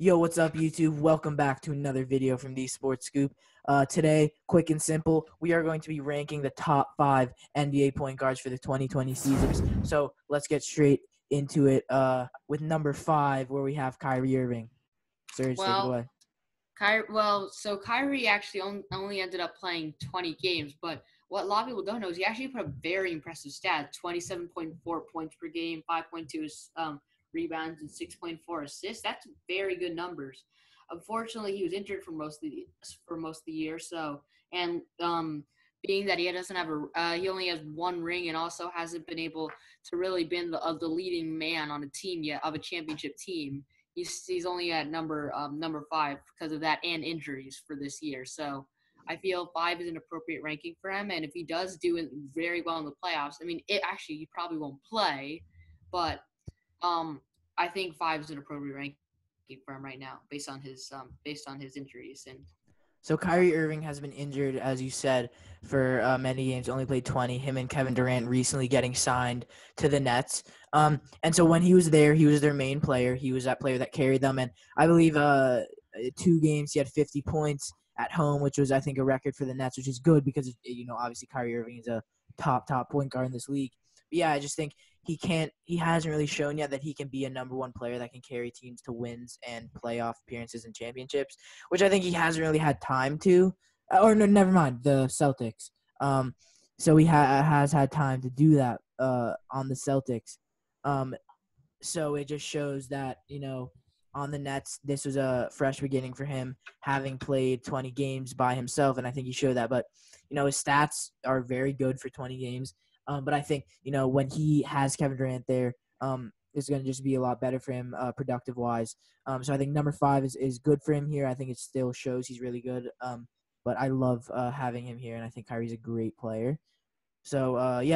Yo, what's up, YouTube? Welcome back to another video from the Sports Scoop. Today, quick and simple, we are going to be ranking the top 5 NBA point guards for the 2020 season. So let's get straight into it with number 5, where we have Kyrie Irving. Serge, take it away. Kyrie actually only ended up playing 20 games, but what a lot of people don't know is he actually put up very impressive stats: 27.4 points per game, 5.2 rebounds, and 6.4 assists. That's very good numbers. Unfortunately, he was injured for most of the year. Being that he doesn't have he only has one ring, and also hasn't been able to really be the leading man on a team yet, of a championship team. He's only at number 5 because of that and injuries for this year. So I feel 5 is an appropriate ranking for him. And if he does do it very well in the playoffs, I mean, he probably won't play, but I think 5 is an appropriate ranking for him right now based on his injuries. And so Kyrie Irving has been injured, as you said, for many games, only played 20. Him and Kevin Durant recently getting signed to the Nets. And so when he was there, he was their main player. He was that player that carried them. And I believe 2 games he had 50 points at home, which was, I think, a record for the Nets, which is good because, obviously Kyrie Irving is a top point guard in this league. But yeah, I just think he hasn't really shown yet that he can be a number 1 player that can carry teams to wins and playoff appearances and championships, which I think he hasn't really had time to. Or no, never mind, the Celtics. So he has had time to do that on the Celtics. So it just shows that, on the Nets, this was a fresh beginning for him, having played 20 games by himself, and I think he showed that. But, his stats are very good for 20 games. But I think, when he has Kevin Durant there, it's going to just be a lot better for him productive-wise. So I think number 5 is good for him here. I think it still shows he's really good. But I love having him here, and I think Kyrie's a great player. So,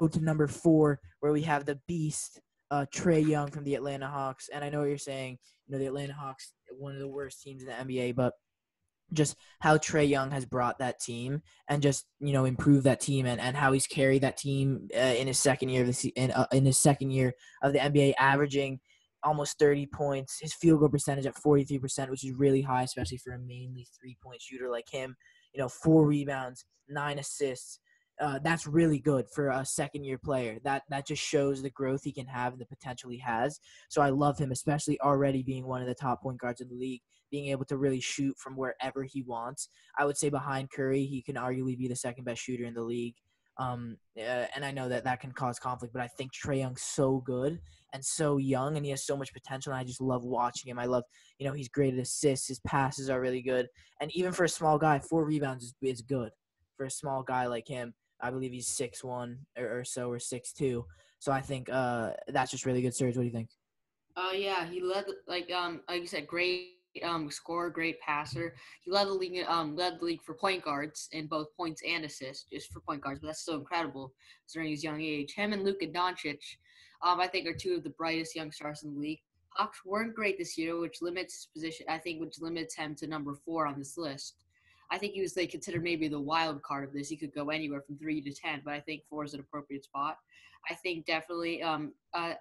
go to number 4, where we have the beast, Trey Young from the Atlanta Hawks. And I know what you're saying, the Atlanta Hawks, one of the worst teams in the NBA, but just how Trey Young has brought that team and just, improved that team and how he's carried that team in his second year in his second year of the NBA, averaging almost 30 points, his field goal percentage at 43%, which is really high, especially for a mainly 3-point shooter like him. 4 rebounds, 9 assists. That's really good for a second-year player. That just shows the growth he can have and the potential he has. So I love him, especially already being one of the top point guards in the league, being able to really shoot from wherever he wants. I would say behind Curry, he can arguably be the second-best shooter in the league. And I know that can cause conflict, but I think Trey Young's so good and so young, and he has so much potential, and I just love watching him. I love, he's great at assists. His passes are really good. And even for a small guy, 4 rebounds is good for a small guy like him. I believe he's 6'1" or so, or 6'2". So I think that's just really good. Serge, what do you think? Yeah, he led like you said, great scorer, great passer. He led the league for point guards in both points and assists, just for point guards. But that's still incredible during his young age. Him and Luka Doncic, I think, are 2 of the brightest young stars in the league. Hawks weren't great this year, which limits his position. Which limits him to number 4 on this list. I think he was considered maybe the wild card of this. He could go anywhere from 3 to 10, but I think 4 is an appropriate spot. I think definitely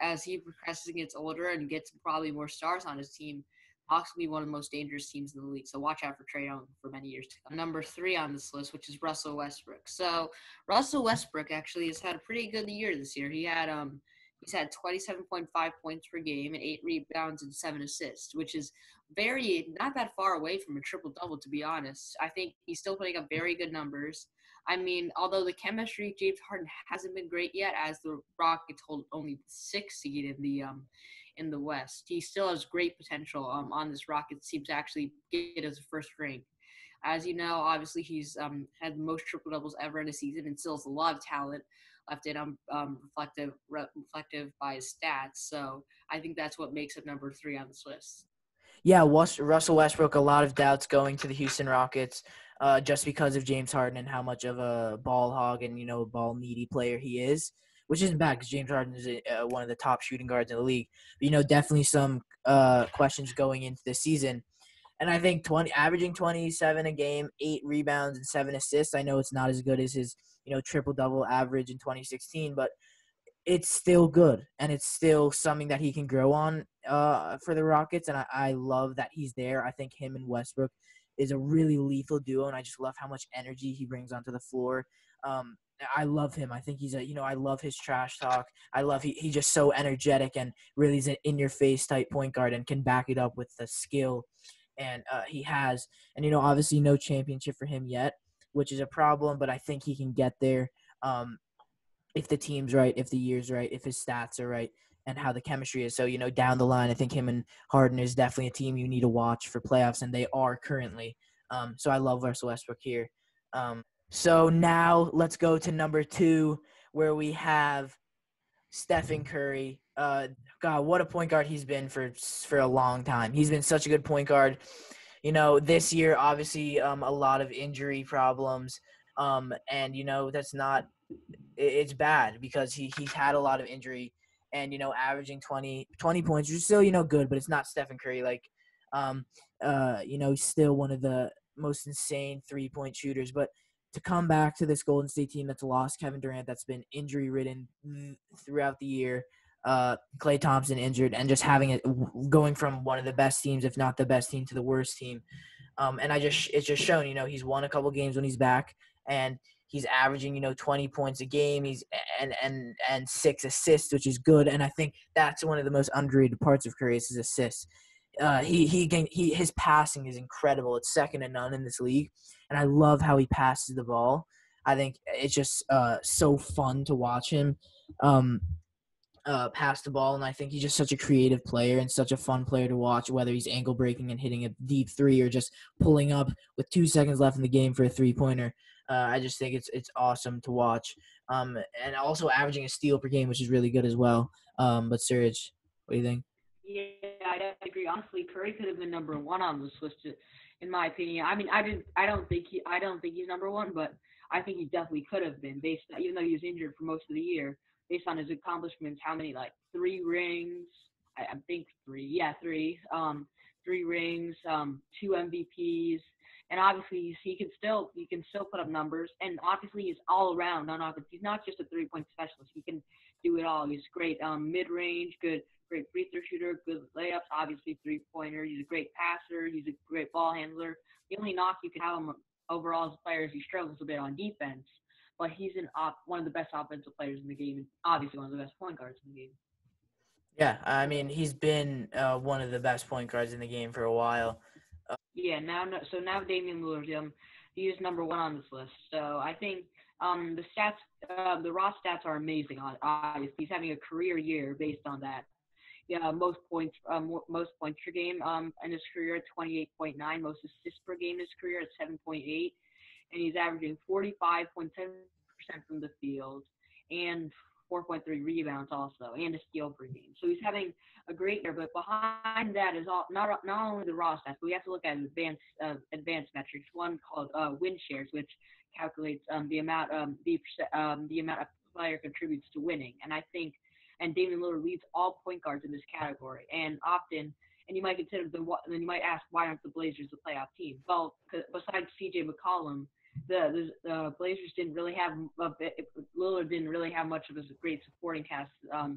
as he progresses and gets older and gets probably more stars on his team, Hawks will be one of the most dangerous teams in the league. So watch out for Trey Young for many years to come. Number 3 on this list, which is Russell Westbrook. So Russell Westbrook actually has had a pretty good year this year. He's had 27.5 points per game and 8 rebounds and 7 assists, which is not that far away from a triple-double, to be honest. I think he's still putting up very good numbers. I mean, although the chemistry, James Harden hasn't been great yet, as the Rockets hold only the 6th seed in the West, he still has great potential on this Rockets team to actually get as a first ring. As you know, obviously he's had the most triple-doubles ever in a season and still has a lot of talent left in reflective by his stats. So I think that's what makes him number 3 on this list. Yeah, Russell Westbrook, a lot of doubts going to the Houston Rockets just because of James Harden and how much of a ball hog and, ball-needy player he is, which isn't bad because James Harden is one of the top shooting guards in the league. But, definitely some questions going into the season. And I think averaging 27 a game, 8 rebounds and 7 assists, I know it's not as good as his, triple-double average in 2016, but it's still good, and it's still something that he can grow on for the Rockets, and I love that he's there. I think him and Westbrook is a really lethal duo, and I just love how much energy he brings onto the floor. I love him. I think he's I love his trash talk. I love he's just so energetic and really is an in your face type point guard and can back it up with the skill and he has. And obviously no championship for him yet, which is a problem, but I think he can get there. If the team's right, if the year's right, if his stats are right, and how the chemistry is. So, down the line, I think him and Harden is definitely a team you need to watch for playoffs, and they are currently. So I love Russell Westbrook here. So now let's go to number 2, where we have Stephen Curry. God, what a point guard he's been for a long time. He's been such a good point guard. This year, obviously, a lot of injury problems. And, that's not it's bad because he's had a lot of injury and averaging 20 points, which is still good, but it's not Stephen Curry. Like he's still one of the most insane 3-point shooters, but to come back to this Golden State team that's lost Kevin Durant, that's been injury ridden throughout the year, Klay Thompson injured, and just having it going from one of the best teams, if not the best team, to the worst team. And it's just shown, he's won a couple games when he's back, and he's averaging, 20 points a game. He's and 6 assists, which is good. And I think that's one of the most underrated parts of Curry is his assists. His passing is incredible. It's second to none in this league, and I love how he passes the ball. I think it's just so fun to watch him pass the ball, and I think he's just such a creative player and such a fun player to watch, whether he's ankle breaking and hitting a deep three or just pulling up with 2 seconds left in the game for a 3-pointer. I just think it's awesome to watch, and also averaging a steal per game, which is really good as well. But Serge, what do you think? Yeah, I definitely agree. Honestly, Curry could have been number 1 on this list, in my opinion. I mean, I don't think he's number 1, but I think he definitely could have been even though he was injured for most of the year, based on his accomplishments. How many, like 3 rings? I think 3. Yeah, 3. 3 rings, 2 MVPs, and obviously he can still put up numbers. And obviously he's all around on offense. He's not just a 3-point specialist. He can do it all. He's great mid range, great free throw shooter, good layups, obviously 3-pointer. He's a great passer. He's a great ball handler. The only knock you can have him overall as a player is he struggles a bit on defense, but he's one of the best offensive players in the game, and obviously one of the best point guards in the game. Yeah, I mean, he's been one of the best point guards in the game for a while. Yeah, now Damian Lillard, he is number 1 on this list. So I think the stats, the raw stats are amazing. Obviously, he's having a career year based on that. Yeah, most points per game in his career at 28.9, most assists per game in his career at 7.8, and he's averaging 45.7% from the field and 4.3 rebounds also, and a steal per game. So he's having a great year, but behind that is not only the raw stats, but we have to look at advanced metrics. One called win shares, which calculates the amount a player contributes to winning, and Damian Lillard leads all point guards in this category. And you might ask, why aren't the Blazers a playoff team? Well, besides C.J. McCollum, the Blazers didn't really have Lillard didn't really have much of a great supporting cast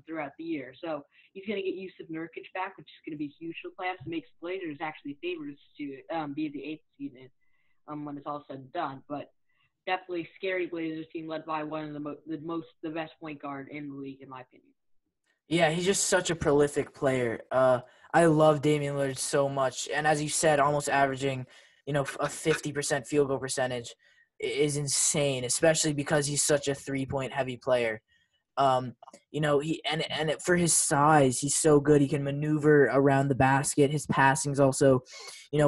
throughout the year. So he's going to get Yusuf Nurkic back, which is going to be huge for the playoffs. It makes the Blazers actually favorites to be the 8th seed when it's all said and done. But definitely scary Blazers team led by one of the best point guard in the league, in my opinion. Yeah, he's just such a prolific player. I love Damian Lillard so much, and as you said, almost averaging, a 50% field goal percentage is insane, especially because he's such a 3-point heavy player. For his size, he's so good. He can maneuver around the basket. His passing's also,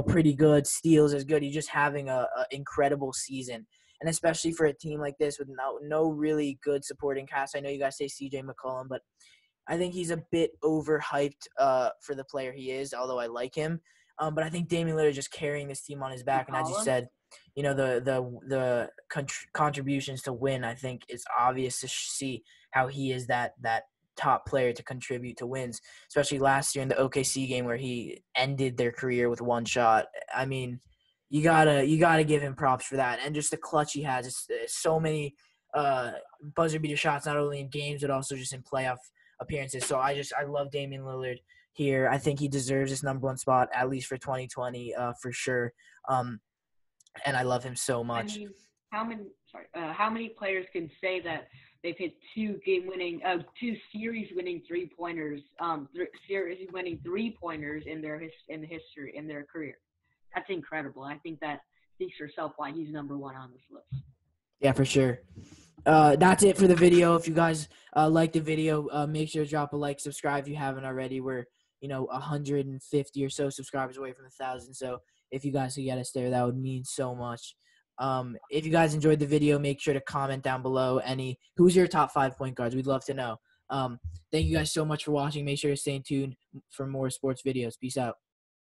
pretty good. Steals is good. He's just having a incredible season. And especially for a team like this with no really good supporting cast. I know you guys say C.J. McCollum, but I think he's a bit overhyped for the player he is, although I like him. But I think Damian Lillard is just carrying this team on his back. And as you said, the contributions to win, I think it's obvious to see how he is that top player to contribute to wins, especially last year in the OKC game where he ended their career with 1 shot. I mean, you gotta give him props for that. And just the clutch he has. It's so many buzzer beater shots, not only in games, but also just in playoff appearances. So I love Damian Lillard. here. I think he deserves this number one spot, at least for 2020, for sure. And I love him so much. I mean, how many players can say that they've hit two series-winning three-pointers, series-winning three-pointers in their career? That's incredible. I think that speaks for itself why he's number one on this list. Yeah, for sure. That's it for the video. If you guys like the video, make sure to drop a like, subscribe if you haven't already. We're 150 or so subscribers away from 1,000. So if you guys could get us there, that would mean so much. If you guys enjoyed the video, make sure to comment down below who's your top 5 point guards. We'd love to know. Thank you guys so much for watching. Make sure to stay tuned for more sports videos. Peace out.